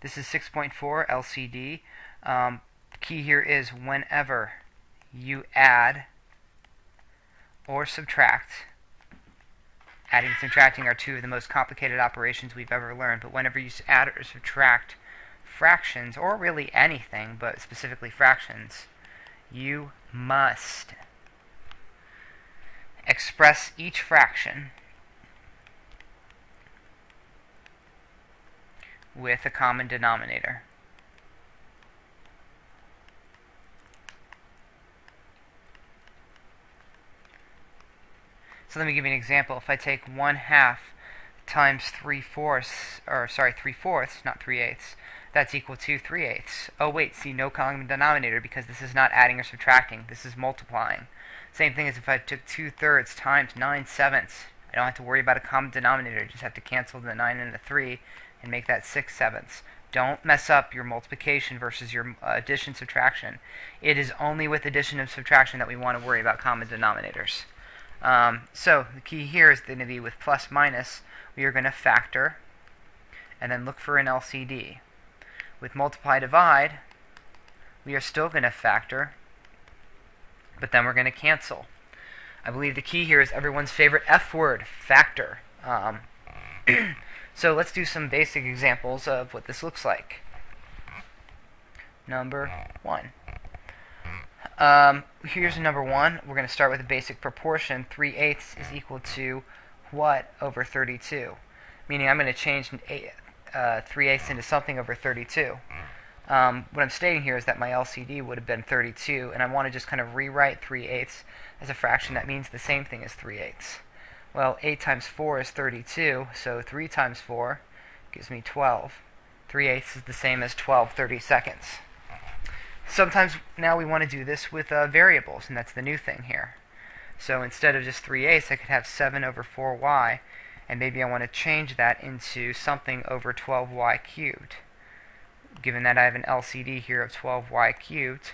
This is 6.4 LCD. The key here is whenever you add or subtract. Adding and subtracting are two of the most complicated operations we've ever learned, but whenever you add or subtract fractions, or really anything, but specifically fractions, you must express each fraction with a common denominator. So let me give you an example. If I take 1/2 times 3/4, or sorry, 3/4, not 3/8, that's equal to 3/8. Oh wait, see, no common denominator because this is not adding or subtracting. This is multiplying. Same thing as if I took 2/3 times 9/7. I don't have to worry about a common denominator. I just have to cancel the 9 and the 3 and make that 6/7. Don't mess up your multiplication versus your addition subtraction. It is only with addition and subtraction that we want to worry about common denominators. So the key here is going to be with plus minus. We are going to factor and then look for an LCD. With multiply divide, we are still going to factor, but then we're going to cancel. I believe the key here is everyone's favorite F word, factor. So let's do some basic examples of what this looks like. Number 1. Here's number 1. We're going to start with a basic proportion. 3/8 is equal to what over 32? Meaning I'm going to change 3/8 into something over 32. What I'm stating here is that my LCD would have been 32, and I want to just kind of rewrite 3/8 as a fraction that means the same thing as 3/8. Well, 8 times 4 is 32, so 3 times 4 gives me 12. 3/8 is the same as 12 32nds. Sometimes now we want to do this with variables, and that's the new thing here. So instead of just 3/8, I could have 7 over 4y, and maybe I want to change that into something over 12y cubed, given that I have an LCD here of 12y cubed.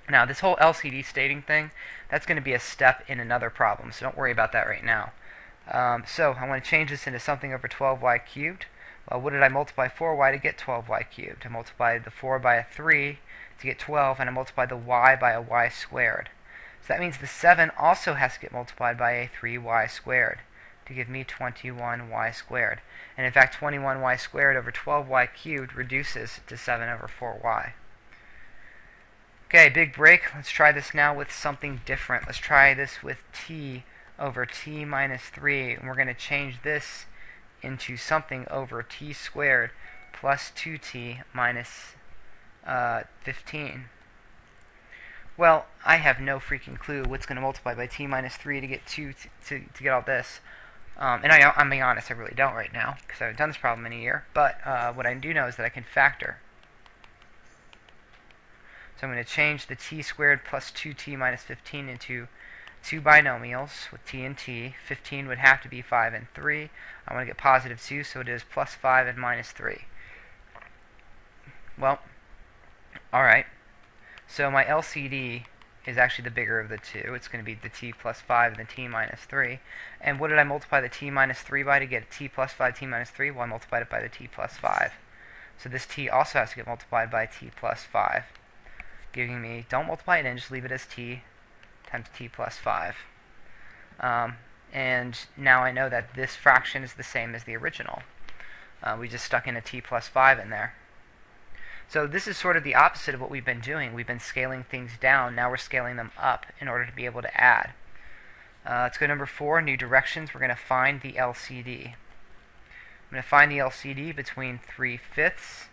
Now, this whole LCD stating thing, that's going to be a step in another problem, so don't worry about that right now. So I want to change this into something over 12y cubed. Well, what did I multiply 4y to get 12y cubed? I multiplied the 4 by a 3 to get 12, and I multiplied the y by a y squared. So that means the 7 also has to get multiplied by a 3y squared to give me 21y squared. And in fact, 21y squared over 12y cubed reduces to 7 over 4y. Okay, big break. Let's try this now with something different. Let's try this with t over t minus 3, and we're going to change this into something over t squared plus 2t minus 15. Well, I have no freaking clue what's going to multiply by t minus 3 to get 2 to get all this. And I'm being honest, I really don't right now because I haven't done this problem in a year. But what I do know is that I can factor. So I'm going to change the t squared plus 2t minus 15 into two binomials with t and t. 15 would have to be 5 and 3. I want to get positive 2, so it is plus 5 and minus 3. Well, alright. So my LCD is actually the bigger of the two. It's going to be the t plus 5 and the t minus 3. And what did I multiply the t minus 3 by to get t plus 5, t minus 3? Well, I multiplied it by the t plus 5. So this t also has to get multiplied by t plus 5. Giving me, don't multiply it in, just leave it as t times t plus 5. And now I know that this fraction is the same as the original. We just stuck in a t plus 5 in there. So this is sort of the opposite of what we've been doing. We've been scaling things down. Now we're scaling them up in order to be able to add. Let's go to number 4, new directions. We're going to find the LCD. I'm going to find the LCD between 3/5,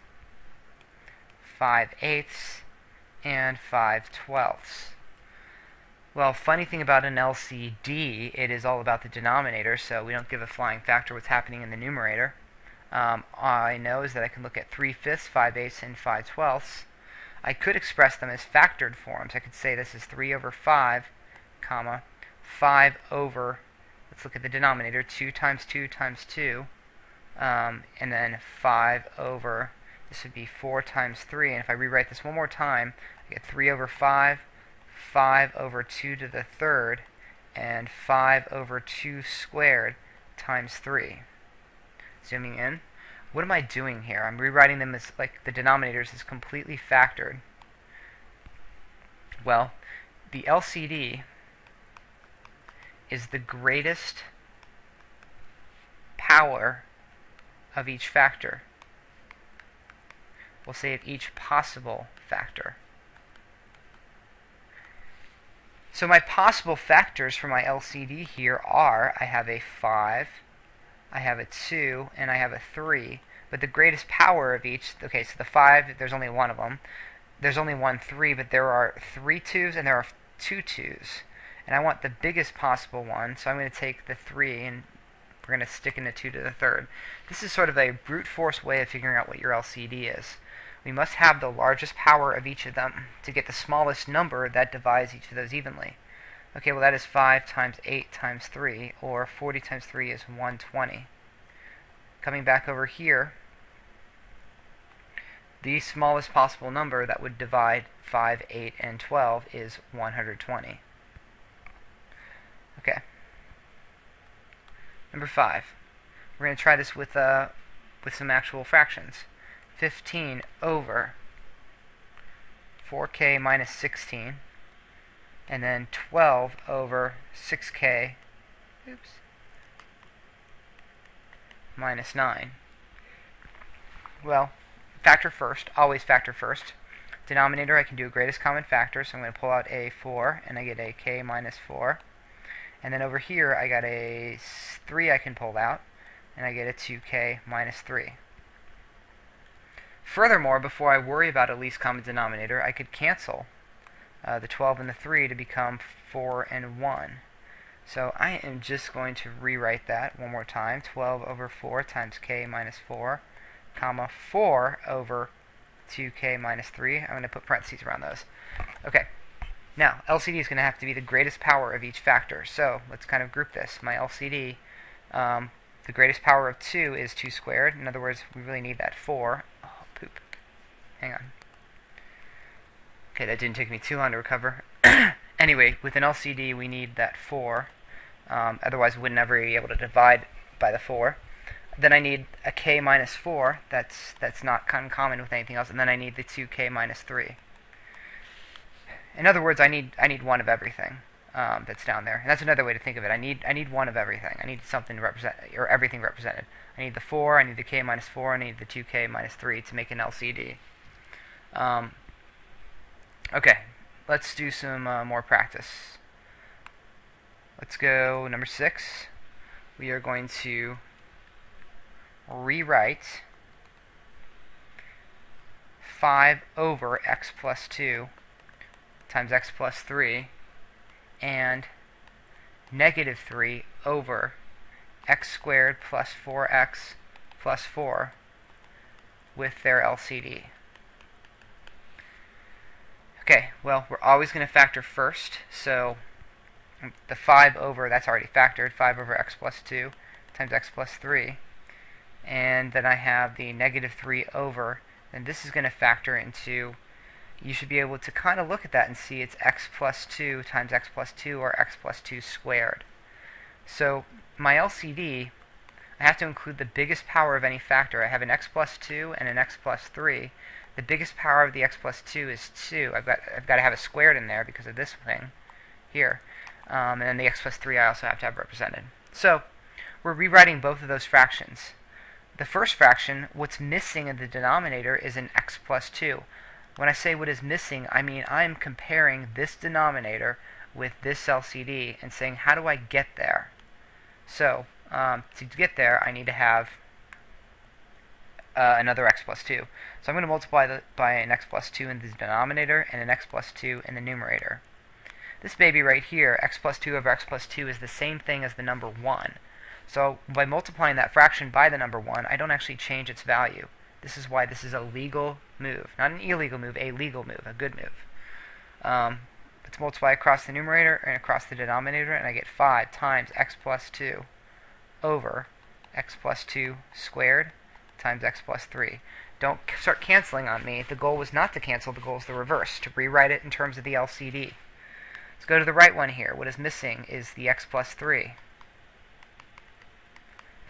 5/8, and 5/12. Well, funny thing about an LCD, it is all about the denominator, so we don't give a flying factor what's happening in the numerator. All I know is that I can look at 3/5, 5/8, and 5/12. I could express them as factored forms. I could say this is 3 over 5, comma, 5 over, let's look at the denominator, 2 times 2 times 2, and then 5 over, this would be 4 times 3, and if I rewrite this one more time, I get 3 over 5, 5 over 2 to the third, and 5 over 2 squared times 3. Zooming in, what am I doing here? I'm rewriting them as, like, the denominators is completely factored. Well, the LCD is the greatest power of each factor. We'll say of each possible factor. So my possible factors for my LCD here are, I have a 5, I have a 2, and I have a 3. But the greatest power of each, okay, so the 5, there's only one of them. There's only one 3, but there are 3 2s and there are 2 2s. And I want the biggest possible one, so I'm going to take the 3 and we're going to stick in the 2 to the third. This is sort of a brute force way of figuring out what your LCD is. We must have the largest power of each of them to get the smallest number that divides each of those evenly. Okay, well that is 5 times 8 times 3, or 40 times 3 is 120. Coming back over here, the smallest possible number that would divide 5, 8, and 12 is 120. Okay. Number 5. We're going to try this with some actual fractions. 15 over 4k minus 16, and then 12 over 6k minus 9. Well, factor first, always factor first. Denominator, I can do a greatest common factor, so I'm going to pull out a 4, and I get a k minus 4. And then over here, I got a 3 I can pull out, and I get a 2k minus 3. Furthermore, before I worry about a least common denominator, I could cancel the 12 and the 3 to become 4 and 1. So I am just going to rewrite that one more time. 12 over 4 times k minus 4, comma 4 over 2k minus 3. I'm going to put parentheses around those. Okay. Now, LCD is going to have to be the greatest power of each factor. So let's kind of group this. My LCD, the greatest power of 2 is 2 squared. In other words, we really need that 4. Oh, poop. Hang on. Okay, that didn't take me too long to recover. Anyway, with an LCD, we need that 4. Otherwise, we would never be able to divide by the 4. Then I need a k minus 4. That's not common with anything else. And then I need the 2k minus 3. In other words, I need one of everything that's down there. And that's another way to think of it. I need one of everything. I need something to represent, or everything represented. I need the 4, I need the k minus 4, and I need the 2k minus 3 to make an LCD. Okay, let's do some more practice. Let's go number 6. We are going to rewrite 5 over x plus 2 times x plus 3 and negative 3 over x squared plus 4x plus 4 with their LCD. Okay, well, we're always going to factor first, so the 5 over, that's already factored, 5 over x plus 2 times x plus 3, and then I have the negative 3 over, and this is going to factor into, you should be able to kind of look at that and see it's x plus 2 times x plus 2 or x plus 2 squared. So my LCD, I have to include the biggest power of any factor. I have an x plus 2 and an x plus 3. The biggest power of the x plus 2 is 2. I've got to have a squared in there because of this thing here. And then the x plus 3 I also have to have represented. So we're rewriting both of those fractions. The first fraction, what's missing in the denominator is an x plus 2. When I say what is missing, I mean I'm comparing this denominator with this LCD and saying, how do I get there? So, to get there, I need to have another x plus 2. So I'm going to multiply by an x plus 2 in the denominator and an x plus 2 in the numerator. This baby right here, x plus 2 over x plus 2, is the same thing as the number 1. So by multiplying that fraction by the number 1, I don't actually change its value. This is why this is a legal move. Not an illegal move, a legal move, a good move. Let's multiply across the numerator and across the denominator, and I get 5 times x plus 2 over x plus 2 squared times x plus 3. Don't start canceling on me. The goal was not to cancel, the goal is the reverse, to rewrite it in terms of the LCD. Let's go to the right one here. What is missing is the x plus 3.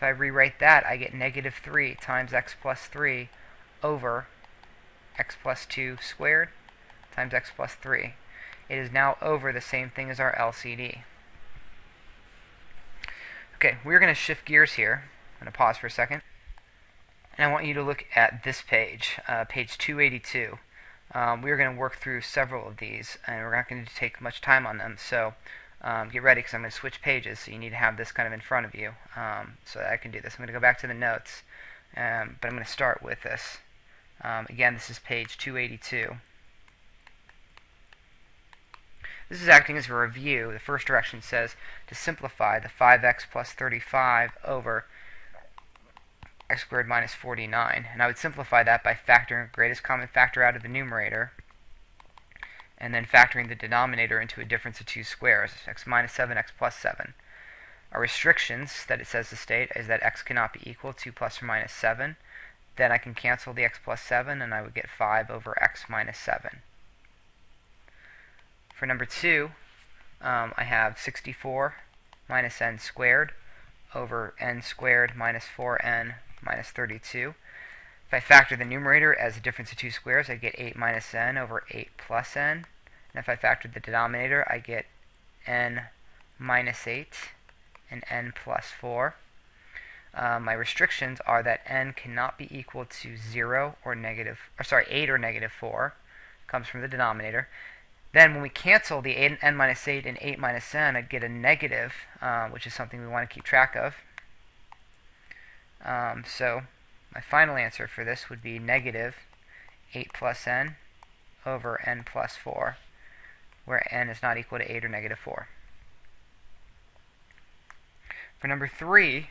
If I rewrite that, I get negative 3 times x plus 3 over x plus 2 squared times x plus 3. It is now over the same thing as our LCD. Okay, we're going to shift gears here. I'm going to pause for a second. And I want you to look at this page, page 282. We're going to work through several of these, and we're not going to take much time on them. So get ready, because I'm going to switch pages, so you need to have this kind of in front of you so that I can do this. I'm going to go back to the notes, but I'm going to start with this. Again, this is page 282. This is acting as a review. The first direction says to simplify the 5x plus 35 over x squared minus 49. And I would simplify that by factoring the greatest common factor out of the numerator, and then factoring the denominator into a difference of two squares, x minus 7, x plus 7. Our restrictions that it says to state is that x cannot be equal to plus or minus 7. Then I can cancel the x plus 7, and I would get 5 over x minus 7. For number 2, I have 64 minus n squared over n squared minus 4n minus 32. If I factor the numerator as a difference of two squares, I get 8 minus n over 8 plus n. And if I factor the denominator, I get n minus 8 and n plus 4. My restrictions are that n cannot be equal to 0 or 8 or negative 4. Comes from the denominator. Then when we cancel the n minus 8 and 8 minus n, I'd get a negative, which is something we want to keep track of. So my final answer for this would be negative 8 plus n over n plus 4, where n is not equal to 8 or negative 4. For number 3,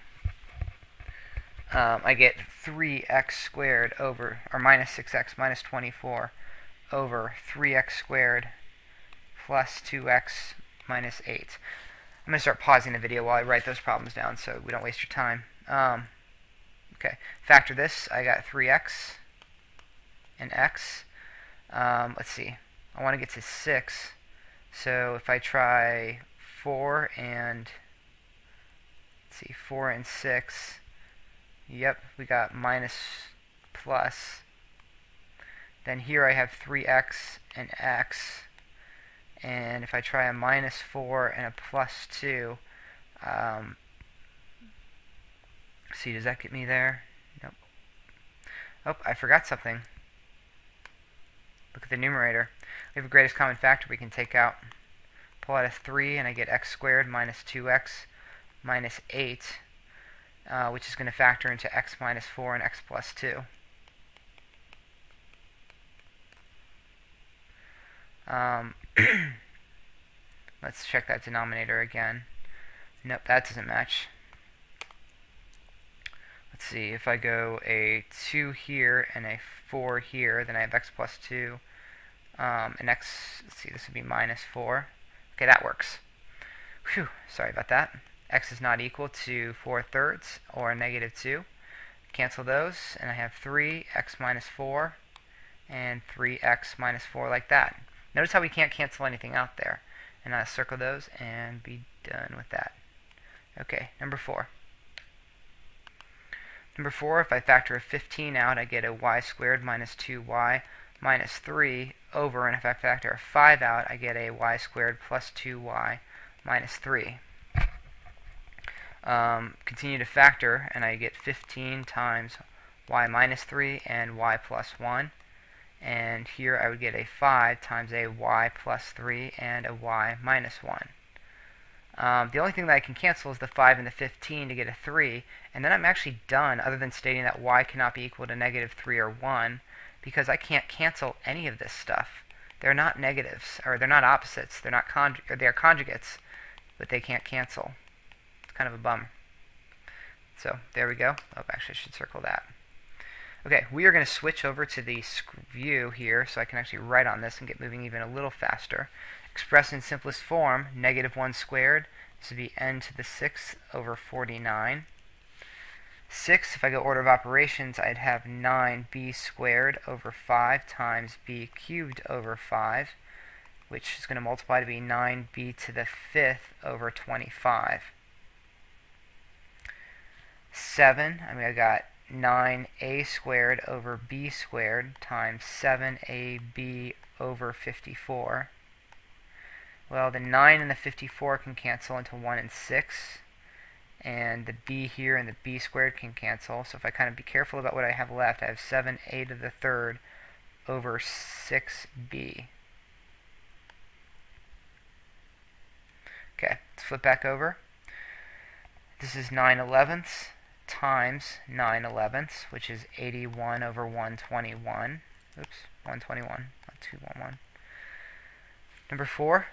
I get 3x squared over, or minus 6x minus 24 over 3x squared plus 2x minus 8. I'm going to start pausing the video while I write those problems down so we don't waste your time. Okay, factor this. I got 3x and x. Let's see. I want to get to 6. So if I try 4 and 6, yep, we got minus plus. Then here I have 3x and x. And if I try a minus 4 and a plus 2, see, does that get me there? Nope. Oh, I forgot something. Look at the numerator. We have a greatest common factor we can take out. Pull out a 3, and I get x squared minus 2x minus 8, which is going to factor into x minus 4 and x plus 2. Let's check that denominator again. Nope, that doesn't match. Let's see, if I go a 2 here and a 4 here, then I have x plus 2, and x, let's see, this would be minus 4. Okay, that works. Whew, sorry about that. X is not equal to 4/3 or negative 2. Cancel those, and I have 3x minus 4 and 3x minus 4 like that. Notice how we can't cancel anything out there. And I'll circle those and be done with that. Okay, number 4. Number 4, if I factor a 15 out, I get a y squared minus 2y minus 3 over, and if I factor a 5 out, I get a y squared plus 2y minus 3. Continue to factor, and I get 15 times y minus 3 and y plus 1. And here I would get a 5 times a y plus 3 and a y minus 1. The only thing that I can cancel is the 5 and the 15 to get a 3, and then I'm actually done, other than stating that y cannot be equal to negative 3 or 1, because I can't cancel any of this stuff. They're not negatives, or they're not opposites. They're not they're conjugates, but they can't cancel. It's kind of a bummer. So there we go. Oh, actually, I should circle that. Okay, we are going to switch over to the view here, so I can actually write on this and get moving even a little faster. Expressed in simplest form, negative 1 squared, this would be n to the 6th over 49. 6, if I go order of operations, I'd have 9b squared over 5 times b cubed over 5, which is going to multiply to be 9b to the 5th over 25. 7, I got 9a squared over b squared times 7ab over 54. Well, the 9 and the 54 can cancel into 1 and 6. And the b here and the b squared can cancel. So if I kind of be careful about what I have left, I have 7a to the third over 6b. Okay, let's flip back over. This is 9/11ths times 9/11ths, which is 81 over 121. Oops, 121, not 211. Number 4,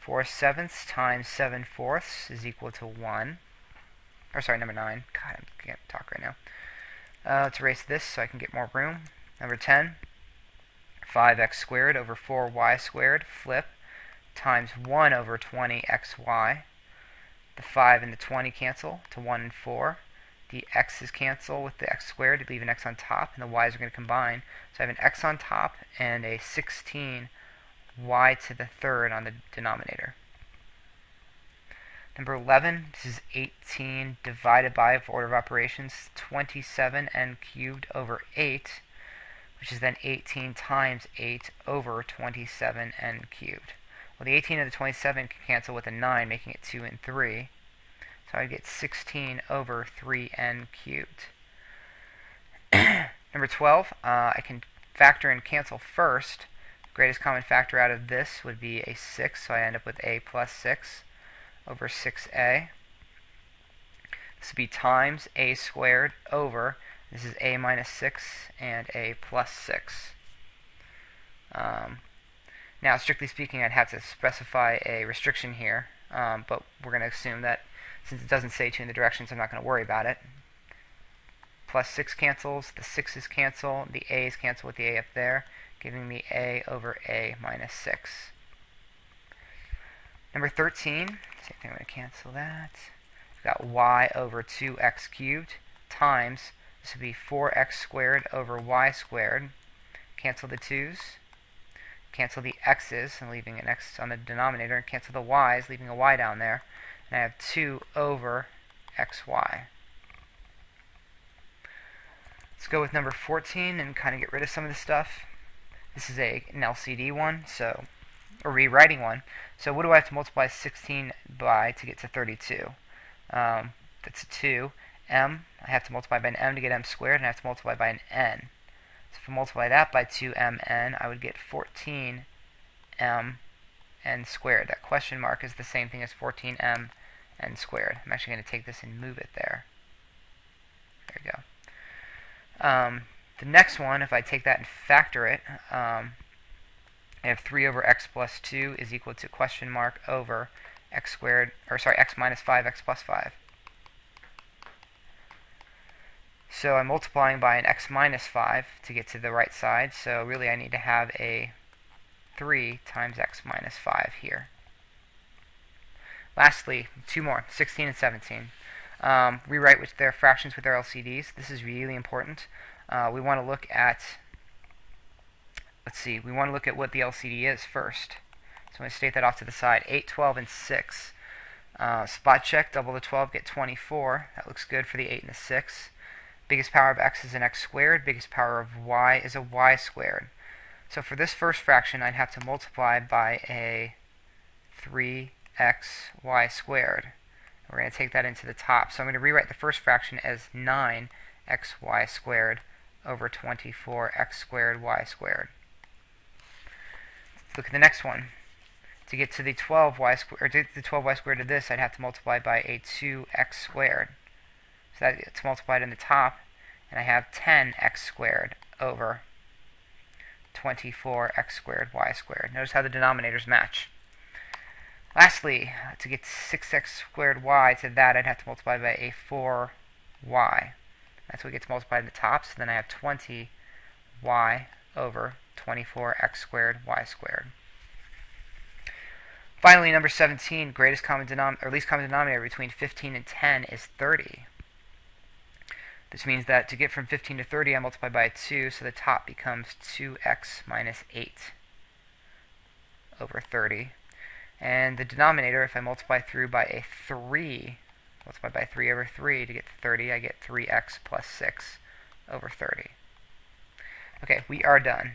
4/7ths times 7/4ths is equal to 1. Or sorry, number 9. God, I can't talk right now. Let's erase this so I can get more room. Number 10, 5x squared over 4y squared, flip, times 1 over 20xy. The 5 and the 20 cancel to 1 and 4. The x's cancel with the x squared to leave an x on top, and the y's are going to combine. So I have an x on top and a 16y to the third on the denominator. Number 11, this is 18 divided by, for order of operations, 27n cubed over 8, which is then 18 times 8 over 27n cubed. Well, the 18 and the 27 can cancel with a 9, making it 2 and 3. So I get 16 over 3n cubed. Number 12, I can factor and cancel first. Greatest common factor out of this would be a 6, so I end up with a plus 6 over 6a. This would be times a squared over, this is a minus 6 and a plus 6. Now, strictly speaking, I'd have to specify a restriction here, but we're going to assume that since it doesn't say 2 in the directions, I'm not going to worry about it. Plus 6 cancels, the 6's cancel, the a's cancel with the a up there, giving me a over a minus 6. Number 13, same thing, I'm going to cancel that. We've got y over 2x cubed times, this would be 4x squared over y squared. Cancel the 2's. Cancel the x's, and leaving an x on the denominator, and cancel the y's, leaving a y down there. And I have 2 over xy. Let's go with number 14 and kind of get rid of some of this stuff. This is an LCD one, so, or rewriting one. So what do I have to multiply 16 by to get to 32? That's a 2. M, I have to multiply by an m to get m squared, and I have to multiply by an n. So if I multiply that by 2mn, I would get 14mn squared. That question mark is the same thing as 14mn squared. I'm actually going to take this and move it there. There we go. The next one, if I take that and factor it, I have 3 over x plus 2 is equal to question mark over x squared, or sorry, x minus 5x plus 5. So I'm multiplying by an x minus 5 to get to the right side, so really I need to have a 3 times x minus 5 here. Lastly, 2 more, 16 and 17. Rewrite with their fractions with their LCDs. This is really important. We want to look at, we want to look at what the LCD is first. So I'm going to state that off to the side. 8, 12, and 6. Spot check, double the 12, get 24. That looks good for the 8 and the 6. Biggest power of x is an x squared. Biggest power of y is a y squared. So for this first fraction, I'd have to multiply by a 3xy squared. We're going to take that into the top. So I'm going to rewrite the first fraction as 9xy squared over 24x squared y squared. Let's look at the next one. To get to the 12y squared, or to get the 12y squared of this, I'd have to multiply by a 2x squared. So that gets multiplied in the top, and I have 10x squared over 24x squared y squared. Notice how the denominators match. Lastly, to get 6x squared y, to that I'd have to multiply by a 4y. That's what gets multiplied in the top, so then I have 20y over 24x squared y squared. Finally, number 17, greatest common or least common denominator between 15 and 10 is 30. This means that to get from 15 to 30, I multiply by a 2, so the top becomes 2x minus 8 over 30. And the denominator, if I multiply through by a 3, multiply by 3 over 3 to get to 30. I get 3x plus 6 over 30. Okay, we are done.